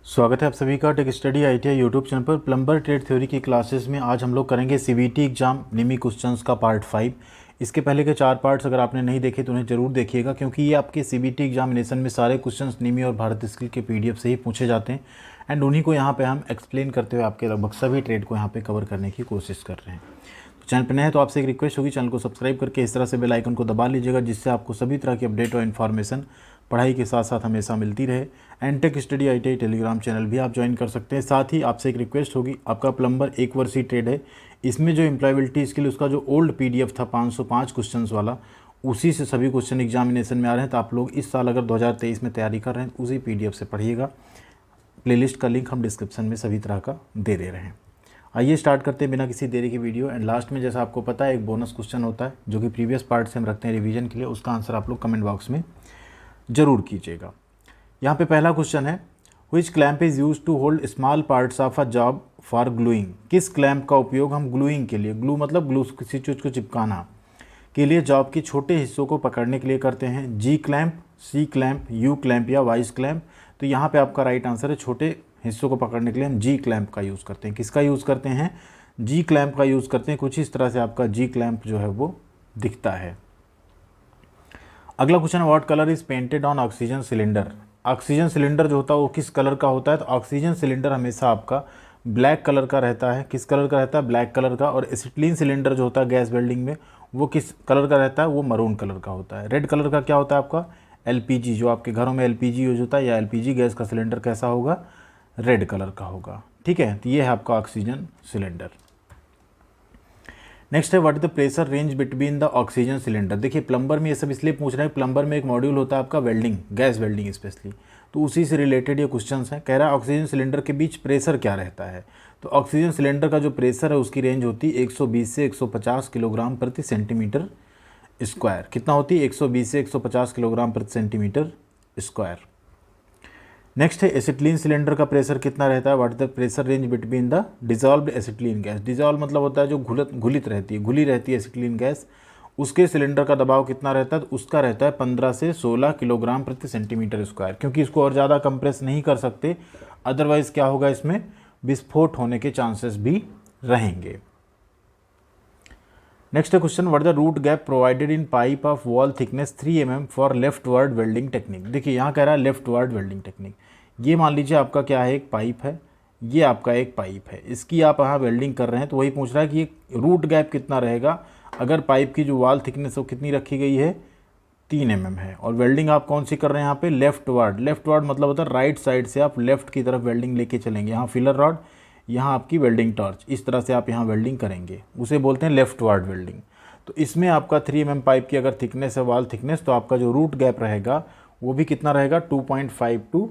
स्वागत है आप सभी का tech study ITI YouTube channel पर। प्लम्बर ट्रेड थ्योरी की क्लासेस में आज हम लोग करेंगे सीबीटी एग्जाम निमी क्वेश्चंस का पार्ट 5। इसके पहले के 4 पार्ट्स अगर आपने नहीं देखे तो उन्हें जरूर देखिएगा, क्योंकि ये आपके सीबीटी एग्जामिनेशन में सारे क्वेश्चंस निमी और भारत स्किल के पीडीएफ से ही पूछे जाते हैं एंड उन्हीं को यहाँ पे हम एक्सप्लेन करते हुए आपके लगभग सभी ट्रेड को यहाँ पे कवर करने की कोशिश कर रहे हैं। तो चैनल पर नए हैं तो आपसे एक रिक्वेस्ट होगी, चैनल को सब्सक्राइब करके इस तरह से बेल आइकन को दबा लीजिएगा, जिससे आपको सभी तरह की अपडेट और इन्फॉर्मेशन पढ़ाई के साथ साथ हमेशा मिलती रहे। And tech study ITI Telegram channel भी आप ज्वाइन कर सकते हैं। साथ ही आपसे एक रिक्वेस्ट होगी, आपका प्लम्बर 1 वर्षीय ट्रेड है, इसमें जो एम्प्लॉयबिलिटी स्किल उसका जो ओल्ड पीडीएफ था 505 क्वेश्चंस वाला, उसी से सभी क्वेश्चन एग्जामिनेशन में आ रहे हैं। तो आप लोग इस साल अगर 2023 में तैयारी कर रहे हैं तो उसी पीडीएफ से पढ़िएगा। प्लेलिस्ट का लिंक हम डिस्क्रिप्शन में सभी तरह का दे रहे हैं। आइए स्टार्ट करते हैं बिना किसी देरी की वीडियो। एंड लास्ट में जैसा आपको पता है एक बोनस क्वेश्चन होता है जो कि प्रीवियस पार्ट से हम रखते हैं रिवीजन के लिए, उसका आंसर आप लोग कमेंट बॉक्स में जरूर कीजिएगा। यहाँ पे पहला क्वेश्चन है, which clamp is use to hold small parts of a job for gluing. किस क्लैम्प का उपयोग हम ग्लूइंग के लिए, ग्लू मतलब ग्लू किसी चीज़ को चिपकाना के लिए, जॉब के छोटे हिस्सों को पकड़ने के लिए करते हैं। G clamp, C clamp, U clamp या वाइस क्लैम्प। तो यहाँ पे आपका राइट आंसर है, छोटे हिस्सों को पकड़ने के लिए हम जी क्लैम्प का यूज़ करते हैं। किसका यूज़ करते हैं? जी क्लैम्प का यूज़ करते हैं। कुछ इस तरह से आपका जी क्लैम्प जो है वो दिखता है। अगला क्वेश्चन है, what colour is painted on oxygen cylinder. Oxygen cylinder जो होता है वो किस कलर का होता है? तो ऑक्सीजन सिलेंडर हमेशा आपका ब्लैक कलर का रहता है। किस कलर का रहता है? ब्लैक कलर का। और एसिटिलीन सिलेंडर जो होता है गैस वेल्डिंग में, वो किस कलर का रहता है? वो मरून कलर का होता है। रेड कलर का क्या होता है आपका? एलपीजी, जो आपके घरों में एलपीजी यूज होता है या एलपीजी गैस का सिलेंडर कैसा होगा? रेड कलर का होगा। ठीक है, तो ये है आपका ऑक्सीजन सिलेंडर। नेक्स्ट है, what is the pressure range between the oxygen cylinder. देखिए प्लम्बर में ये सब इसलिए पूछ रहे हैं, प्लम्बर में एक मॉड्यूल होता है आपका वेल्डिंग, गैस वेल्डिंग स्पेशली, तो उसी से रिलेटेड ये क्वेश्चंस हैं। कह रहा है ऑक्सीजन सिलेंडर के बीच प्रेशर क्या रहता है। तो ऑक्सीजन सिलेंडर का जो प्रेशर है उसकी रेंज होती है 120 से 150 किलोग्राम प्रति सेंटीमीटर स्क्वायर। कितना होती है? 120 से 150 किलोग्राम प्रति सेंटीमीटर स्क्वायर। नेक्स्ट है, एसिटिलीन सिलेंडर का प्रेशर कितना रहता है? What is the pressure range between the dissolved acetylene gas. Dissolve मतलब होता है जो घुलित रहती है, घुली रहती है एसिटिलीन गैस, उसके सिलेंडर का दबाव कितना रहता है? तो उसका रहता है 15 से 16 किलोग्राम प्रति सेंटीमीटर स्क्वायर, क्योंकि इसको और ज़्यादा कंप्रेस नहीं कर सकते, अदरवाइज क्या होगा, इसमें विस्फोट होने के चांसेस भी रहेंगे। Next question, what the root gap provided in pipe of wall thickness 3 mm for leftward welding technique. देखिए यहाँ कह रहा है लेफ्ट वर्ड वेल्डिंग टेक्निक। ये मान लीजिए आपका क्या है, एक पाइप है, ये आपका एक पाइप है, इसकी आप यहाँ वेल्डिंग कर रहे हैं, तो वही पूछ रहा है कि ये रूट गैप कितना रहेगा अगर पाइप की जो वॉल थिकनेस वो कितनी रखी गई है, 3 mm है, और वेल्डिंग आप कौन सी कर रहे हैं यहाँ पे? Left word. लेफ्ट वर्ड मतलब होता है राइट साइड से आप लेफ्ट की तरफ वेल्डिंग लेके चलेंगे। यहाँ फिलर रॉड, यहाँ आपकी वेल्डिंग टॉर्च, इस तरह से आप यहाँ वेल्डिंग करेंगे, उसे बोलते हैं लेफ्ट वर्ड वेल्डिंग। तो इसमें आपका 3 mm पाइप की अगर थिकनेस है, वॉल थिकनेस, तो आपका जो रूट गैप रहेगा वो भी कितना रहेगा? 2.5 टू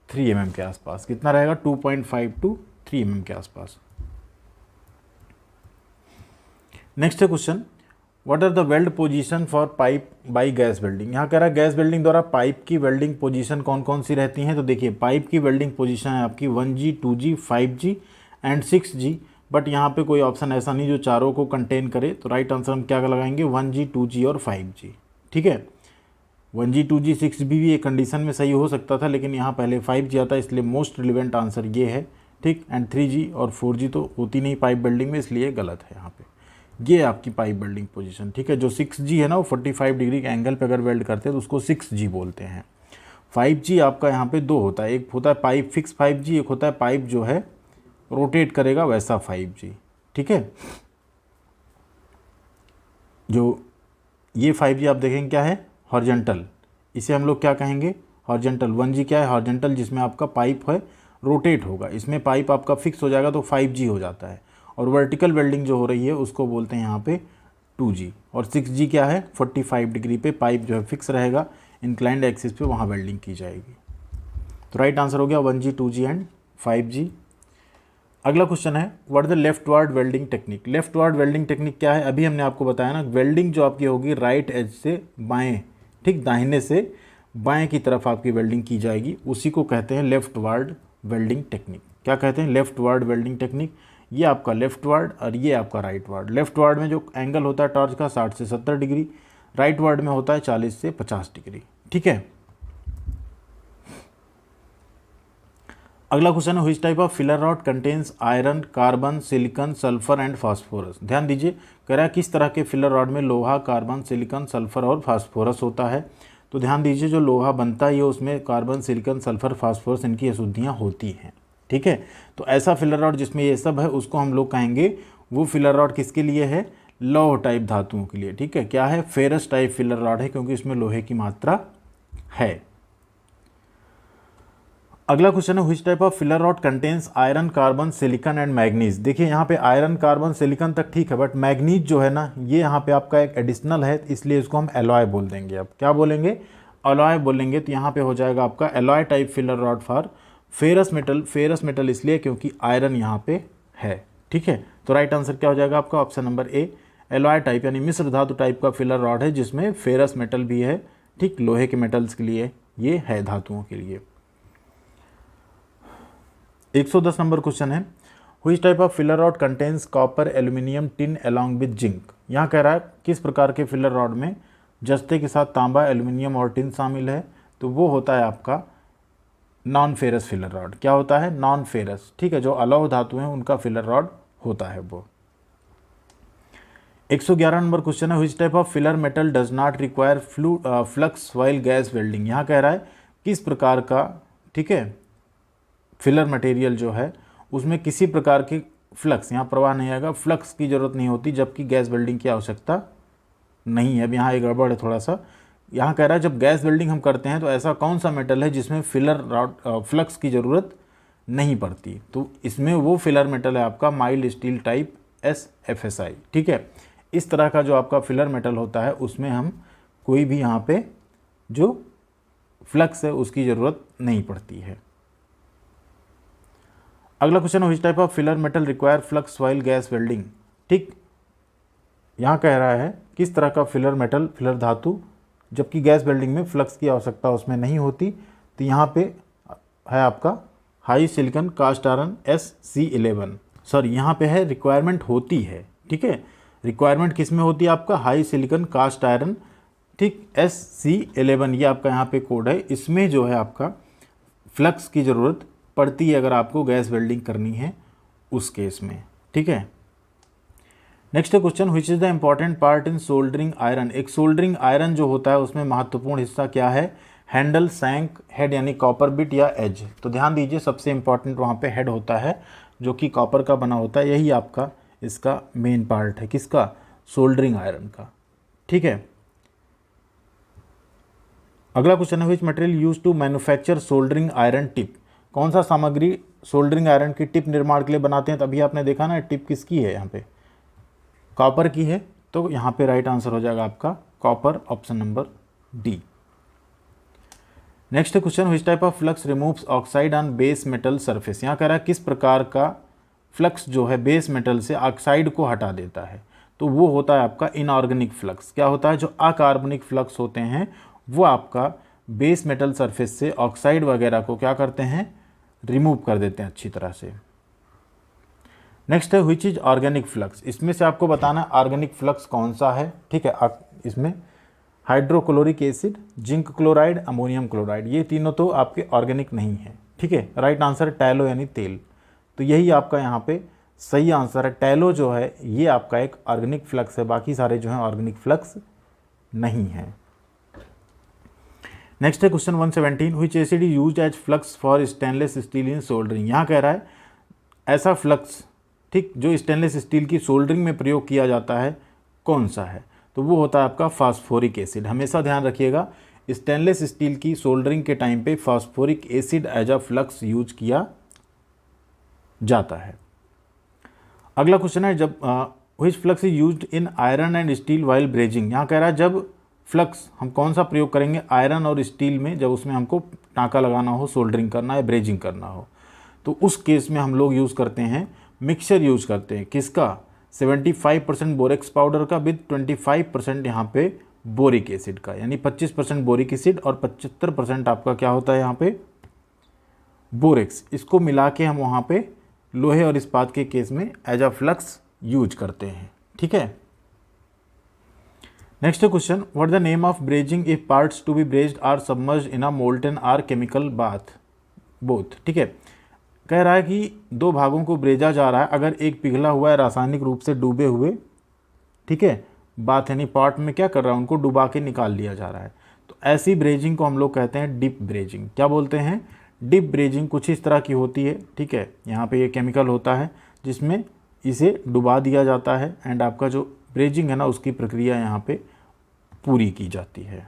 3 mm के आसपास। कितना रहेगा? 2.5 टू 3 mm के आसपास। नेक्स्ट है question, what are the weld position for pipe by gas welding. यहाँ कह रहा है गैस वेल्डिंग द्वारा पाइप की वेल्डिंग पोजीशन कौन कौन सी रहती हैं। तो देखिए पाइप की वेल्डिंग पोजीशन है आपकी 1G, 2G, 5G and 6G, but यहाँ पे कोई ऑप्शन ऐसा नहीं जो चारों को कंटेन करे, तो राइट आंसर हम क्या लगाएंगे? 1G, 2G और 5G। ठीक है, 1G, 2G, 6G भी एक कंडीशन में सही हो सकता था, लेकिन यहाँ पहले 5G आता है, इसलिए मोस्ट रिलेवेंट आंसर ये है। ठीक, एंड 3G और 4G तो होती नहीं पाइप बिल्डिंग में, इसलिए गलत है यहाँ पे। ये आपकी पाइप बिल्डिंग पोजीशन। ठीक है, जो 6G है ना वो 45 डिग्री के एंगल पे अगर वेल्ड करते हैं तो उसको 6G बोलते हैं। 5G आपका यहाँ पे 2 होता है, एक होता है पाइप फिक्स 5G, एक होता है पाइप जो है रोटेट करेगा वैसा 5G। ठीक है, जो ये 5G आप देखेंगे क्या है? हॉरिजॉन्टल, इसे हम लोग क्या कहेंगे? हॉरिजॉन्टल। 1G क्या है? हॉरिजॉन्टल, जिसमें आपका पाइप है रोटेट होगा, इसमें पाइप आपका फिक्स हो जाएगा तो 5G हो जाता है। और वर्टिकल वेल्डिंग जो हो रही है उसको बोलते हैं यहाँ पे 2G। और 6G क्या है? 45 डिग्री पे पाइप जो है फिक्स रहेगा, इंक्लाइंड एक्सिस पे वहाँ वेल्डिंग की जाएगी। तो राइट आंसर हो गया 1G, 2G एंड 5G। अगला क्वेश्चन है, what is the left word welding technique. Left word welding technique क्या है? अभी हमने आपको बताया ना, वेल्डिंग जो आपकी होगी राइट एज से बाएं, ठीक, दाहिने से बाएं की तरफ आपकी वेल्डिंग की जाएगी, उसी को कहते हैं लेफ्ट वर्ड वेल्डिंग टेक्निक। क्या कहते हैं? Left word welding technique. ये आपका लेफ्ट वर्ड और ये आपका राइट वर्ड। लेफ्ट वर्ड में जो एंगल होता है टॉर्च का 60 से 70 डिग्री, राइट वर्ड में होता है 40 से 50 डिग्री। ठीक है, अगला क्वेश्चन है which type of filler rod contains iron, carbon, silicon, sulphur and phosphorus. ध्यान दीजिए, कह रहा है किस तरह के फिलर रॉड में लोहा, कार्बन, सिलिकॉन, सल्फर और फास्फोरस होता है। तो ध्यान दीजिए, जो लोहा बनता है उसमें कार्बन, सिलिकॉन, सल्फर, फास्फोरस इनकी अशुद्धियाँ होती हैं। ठीक है, तो ऐसा फिलर रॉड जिसमें ये सब है उसको हम लोग कहेंगे वो फिलर रॉड किसके लिए है, लौह टाइप धातुओं के लिए। ठीक है, क्या है, फेरस टाइप फिलर रॉड है क्योंकि इसमें लोहे की मात्रा है। अगला क्वेश्चन है which type of filler rod contains iron, carbon, silicon and manganese. देखिए यहाँ पे आयरन, कार्बन, सिलिकॉन तक ठीक है, बट मैग्नीज जो है ना ये यहाँ पे आपका एक एडिशनल है, इसलिए इसको हम एलॉय बोल देंगे। अब क्या बोलेंगे, एलॉय बोलेंगे। तो यहाँ पे हो जाएगा आपका alloy type filler rod for ferrous metal. Ferrous metal इसलिए क्योंकि आयरन यहाँ पे है। ठीक है, तो राइट आंसर क्या हो जाएगा आपका, option number A, alloy type यानी मिश्र धातु टाइप का फिलर रॉड है जिसमें फेरस मेटल भी है। ठीक, लोहे के मेटल्स के लिए ये है, धातुओं के लिए। 110 नंबर क्वेश्चन है which type of filler rod contains copper, aluminium, tin along with zinc. यहाँ कह रहा है किस प्रकार के फिलर रॉड में जस्ते के साथ तांबा, एल्यूमिनियम और टिन शामिल है। तो वो होता है आपका नॉन फेरस फिलर रॉड। क्या होता है, नॉन फेरस। ठीक है, जो अलौह धातु हैं उनका फिलर रॉड होता है वो। 111 नंबर क्वेश्चन है which type of filler metal does not require flux while gas welding. यहाँ कह रहा है किस प्रकार का, ठीक है, फिलर मटेरियल जो है उसमें किसी प्रकार की फ्लक्स, यहाँ प्रवाह नहीं आएगा, फ्लक्स की ज़रूरत नहीं होती जबकि गैस वेल्डिंग की आवश्यकता नहीं है। अब यहाँ एक गड़बड़ है थोड़ा सा। यहाँ कह रहा है जब गैस वेल्डिंग हम करते हैं तो ऐसा कौन सा मेटल है जिसमें फिलर रॉड फ्लक्स की ज़रूरत नहीं पड़ती। तो इसमें वो फिलर मेटल है आपका माइल्ड स्टील टाइप SFSI। ठीक है, इस तरह का जो आपका फिलर मेटल होता है उसमें हम कोई भी यहाँ पे जो फ्लक्स है उसकी ज़रूरत नहीं पड़ती है। अगला क्वेश्चन है which type of filler metal require flux while gas welding. ठीक, यहाँ कह रहा है किस तरह का फिलर मेटल, फिलर धातु जबकि गैस वेल्डिंग में फ्लक्स की आवश्यकता उसमें नहीं होती। तो यहाँ पे है आपका high silicon cast iron SC11। Sorry, यहाँ पे है रिक्वायरमेंट होती है। ठीक है, रिक्वायरमेंट किस में होती है आपका, हाई सिलिकॉन कास्ट आयरन, ठीक, SC11 ये आपका यहाँ पे कोड है। इसमें जो है आपका फ्लक्स की ज़रूरत पड़ती है अगर आपको गैस वेल्डिंग करनी है उस केस में। ठीक है, next question which is the important part in soldering iron. एक सोल्डरिंग आयरन जो होता है उसमें महत्वपूर्ण हिस्सा क्या है, हैंडल, सैंक, हेड यानी कॉपर बिट या एज। तो ध्यान दीजिए सबसे इंपॉर्टेंट वहाँ पे हेड होता है जो कि कॉपर का बना होता है, यही आपका इसका मेन पार्ट है, किसका, सोल्डरिंग आयरन का। ठीक है, अगला क्वेश्चन है which material use to manufacture soldering iron tip. कौन सा सामग्री सोल्डरिंग आयरन की टिप निर्माण के लिए बनाते हैं। तभी आपने देखा ना टिप किसकी है, यहाँ पे कॉपर की है। तो यहाँ पे राइट आंसर हो जाएगा आपका copper, option number D. Next question which type of flux removes oxide on base metal surface. यहाँ कह रहा है किस प्रकार का फ्लक्स जो है बेस मेटल से ऑक्साइड को हटा देता है। तो वो होता है आपका इनऑर्गेनिक फ्लक्स। क्या होता है, जो अकार्बनिक फ्लक्स होते हैं वो आपका बेस मेटल सरफेस से ऑक्साइड वगैरह को क्या करते हैं, रिमूव कर देते हैं अच्छी तरह से। नेक्स्ट है व्हिच इज ऑर्गेनिक फ्लक्स। इसमें से आपको बताना ऑर्गेनिक फ्लक्स कौन सा है। ठीक है, इसमें hydrochloric acid, zinc chloride, ammonium chloride, ये तीनों तो आपके ऑर्गेनिक नहीं है। ठीक है, राइट आंसर टैलो यानी तेल। तो यही आपका यहाँ पे सही आंसर है। टैलो जो है ये आपका एक ऑर्गेनिक फ्लक्स है, बाकी सारे जो हैं ऑर्गेनिक फ्लक्स नहीं है। नेक्स्ट है question 117 which acid is used as flux for stainless steel in soldering. यहाँ कह रहा है ऐसा फ्लक्स, ठीक, जो स्टेनलेस स्टील की सोल्डरिंग में प्रयोग किया जाता है कौन सा है। तो वो होता है आपका फास्फोरिक एसिड। हमेशा ध्यान रखिएगा स्टेनलेस स्टील की सोल्डरिंग के टाइम पे phosphoric acid as a flux use किया जाता है। अगला क्वेश्चन है जब which flux is used in iron and steel while brazing. यहाँ कह रहा है जब फ्लक्स हम कौन सा प्रयोग करेंगे आयरन और स्टील में, जब उसमें हमको टाँका लगाना हो, सोल्डरिंग करना है, ब्रेजिंग करना हो, तो उस केस में हम लोग यूज़ करते हैं मिक्सचर यूज करते हैं किसका, 75% बोरेक्स पाउडर का विद 25% यहाँ पे बोरिक एसिड का, यानी 25% बोरिक एसिड और 75% आपका क्या होता है यहाँ पे बोरेक्स। इसको मिला के हम वहाँ पे लोहे और इस्पात के केस में एज अ फ्लक्स यूज करते हैं। ठीक है, next question what the name of brazing if parts to be brazed are submerged in a molten or chemical bath both. ठीक है, कह रहा है कि दो भागों को ब्रेजा जा रहा है, अगर एक पिघला हुआ है रासायनिक रूप से डूबे हुए, ठीक है, बात यानी पॉट में क्या कर रहा है, उनको डुबा के निकाल लिया जा रहा है। तो ऐसी ब्रेजिंग को हम लोग कहते हैं डिप ब्रेजिंग। क्या बोलते हैं? डिप ब्रेजिंग कुछ इस तरह की होती है, ठीक है। यहाँ पे ये केमिकल होता है जिसमें इसे डुबा दिया जाता है एंड आपका जो ब्रेजिंग है ना उसकी प्रक्रिया यहाँ पे पूरी की जाती है।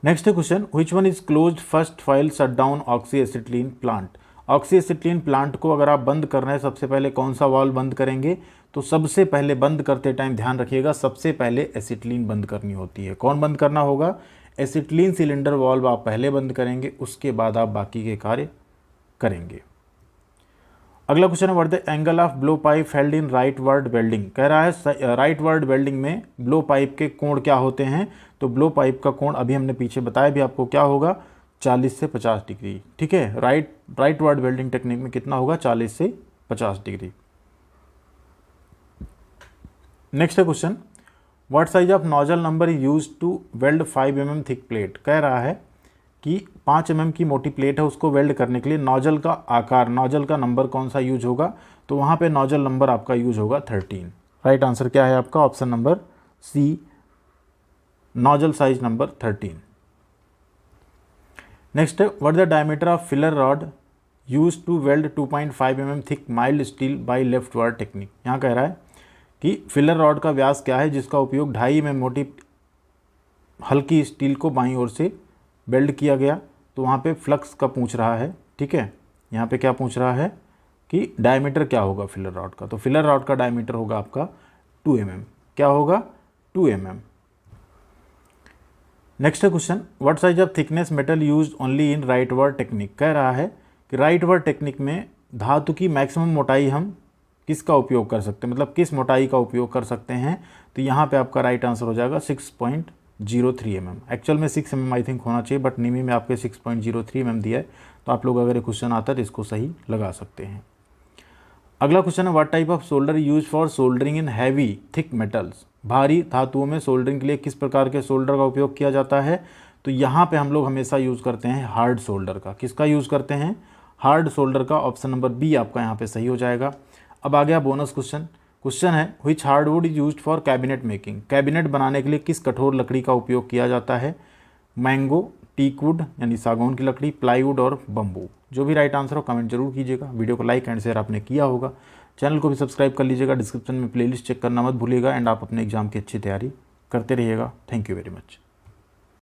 Next question, which one is closed first file shut down oxy acetylene plant. Oxy acetylene plant को अगर आप बंद करना है, सबसे पहले कौन सा वाल्व बंद करेंगे? तो सबसे पहले बंद करते टाइम ध्यान रखिएगा, सबसे पहले एसिटिलीन बंद करनी होती है। कौन बंद करना होगा? एसिटिलीन सिलेंडर वाल्व आप पहले बंद करेंगे, उसके बाद आप बाकी के कार्य करेंगे। अगला क्वेश्चन है, what the angle of blow pipe held in right word welding. कह रहा है राइट वर्ड वेल्डिंग में ब्लो पाइप के कोण क्या होते हैं? तो ब्लो पाइप का कोण अभी हमने पीछे बताया भी आपको, क्या होगा? 40 से 50 डिग्री, ठीक है। राइट वर्ड वेल्डिंग टेक्निक में कितना होगा? 40 से 50 degree. Next question, what size of nozzle number use to weld 5 mm thick plate. कह रहा है कि 5 mm की मोटी प्लेट है, उसको वेल्ड करने के लिए नोजल का आकार, नोजल का नंबर कौन सा यूज होगा? तो वहाँ पे नोजल नंबर आपका यूज होगा 13। राइट आंसर क्या है आपका? Option number C, nozzle size number 13। Next, what the diameter of filler rod use to weld 2.5 mm thick mild steel by leftward technique. यहाँ कह रहा है कि फिलर रॉड का व्यास क्या है जिसका उपयोग 2.5 mm मोटी हल्की स्टील को बाईं ओर से वेल्ड किया गया। तो वहाँ पे फ्लक्स का पूछ रहा है, ठीक है। यहाँ पे क्या पूछ रहा है कि डायमीटर क्या होगा फिलर रॉड का? तो फिलर रॉड का डायमीटर होगा आपका 2 mm। क्या होगा? 2 mm। Next question, what size of thickness metal used only in right word technique. कह रहा है कि राइट वर्ड टेक्निक में धातु की मैक्सिमम मोटाई हम किसका उपयोग कर सकते हैं, मतलब किस मोटाई का उपयोग कर सकते हैं? तो यहाँ पे आपका राइट आंसर हो जाएगा 6.03 mm। एक्चुअल में 6 mm आई थिंक होना चाहिए, बट निमी में आपके 6.03 mm दिया है। तो आप लोग अगर ये क्वेश्चन आता है तो इसको सही लगा सकते हैं। अगला क्वेश्चन है, what type of solder use for soldering in heavy thick metals. भारी धातुओं में सोल्डरिंग के लिए किस प्रकार के सोल्डर का उपयोग किया जाता है? तो यहाँ पे हम लोग हमेशा यूज़ करते हैं हार्ड सोल्डर का। किसका यूज़ करते हैं? हार्ड सोल्डर का। ऑप्शन नंबर बी आपका यहाँ पे सही हो जाएगा। अब आ गया बोनस क्वेश्चन। क्वेश्चन है, which hardwood is used for cabinet making. Cabinet बनाने के लिए किस कठोर लकड़ी का उपयोग किया जाता है? मैंगो, टीकवुड यानी सागौन की लकड़ी, प्लाईवुड और बम्बू। जो भी राइट आंसर हो कमेंट जरूर कीजिएगा। वीडियो को लाइक एंड शेयर आपने किया होगा। चैनल को भी सब्सक्राइब कर लीजिएगा। डिस्क्रिप्शन में प्लेलिस्ट चेक करना मत भूलिएगा एंड आप अपने एग्जाम की अच्छी तैयारी करते रहिएगा। Thank you very much.